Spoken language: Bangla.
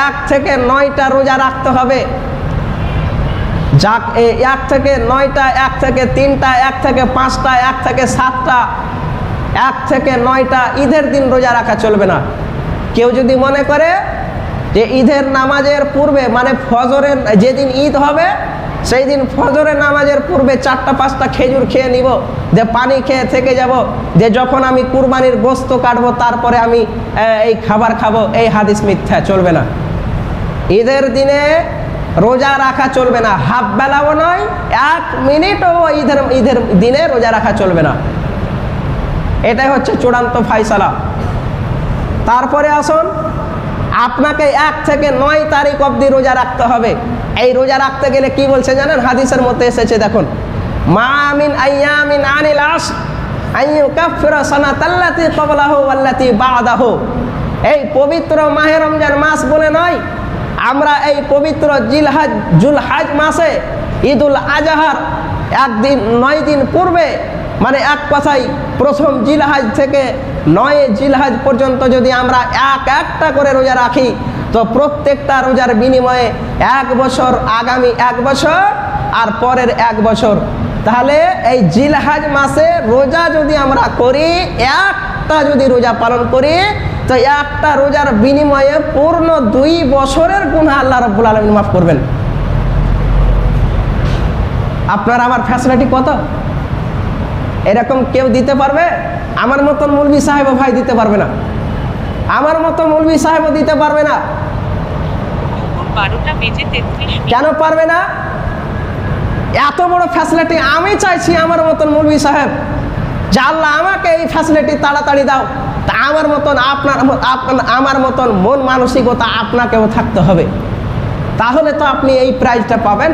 এক থেকে 9টা রোজা রাখতে হবে। যাক 1 থেকে 9টা, 1 থেকে 3টা, 1 থেকে 5টা, 1 থেকে 7টা, 1 থেকে 9টা ঈদের দিন রোজা রাখা চলবে না। কেউ যদি মনে করে যে ঈদের নামাজের পূর্বে, মানে ফজরের যেদিন ঈদ হবে সেই দিন ফজরের নামাজের পূর্বে 4টা 5টা খেজুর খেয়ে নিব, যে পানি খেয়ে থেকে যাব, যে যখন আমি কুরবানির গোশত কাটবো তারপরে আমি এই খাবার খাবো, এই হাদিস মিথ্যা, চলবে না। ঈদের দিনে রোজা রাখা চলবে না, হাফ বেলাও নয়, 1 মিনিটও ঈদের দিনে রোজা রাখা চলবে না। এটাই হচ্ছে চূড়ান্ত ফায়সালা। তারপরে আসুন, আপনাকে 1 থেকে 9 তারিখ অবধি রোজা রাখতে হবে। এই রোজা রাখতে গেলে কি বলছে জানেন? হাদিসের মধ্যে এসেছে, দেখুন, মা মিন আইয়ামিন আনিল আশর আইয়ুকাফিরা সানাতাল্লাতি ক্বাবলাহু ওয়াল্লাতি বা'দাহু। এই পবিত্র মাহে রমজান মাস বলে নয়, আমরা এই পবিত্র জুলহাজ মাসে ঈদুল আজহার 9 দিন পূর্বে, মানে এক কথায় প্রথম জিলহাজ থেকে 9 জিলহাজ পর্যন্ত যদি আমরা একটা করে রোজা রাখি, তো প্রত্যেকটা রোজার বিনিময়ে 1 বছর, আগামী 1 বছর আর পরের 1 বছর। তাহলে এই জিলহাজ মাসে রোজা যদি আমরা করি, একটা যদি রোজা পালন করি, তো একটা রোজার বিনিময়ে পূর্ণ 2 বছরের গুনাহ আল্লাহ রাব্বুল আলামিন মাফ করবেন। আপনার আমার ফ্যাসিলিটি কত? এরকম কেউ দিতে পারবে? আমার মতন মৌলভী সাহেব ভাই দিতে পারবে না, আমার মতো মৌলভী সাহেবও দিতে পারবে না। 12টা বেজে 33 কেন পারবে না? এত বড় ফ্যাসিলিটি আমি চাইছি আমার মতন মৌলভী সাহেব, যে আল্লাহ আমাকে এই ফ্যাসিলিটি তাড়াতাড়ি দাও। তা আমার মতন আমার মতন মন মানসিকতা আপনাকেও থাকতে হবে, তাহলে তো আপনি এই প্রাইজটা পাবেন।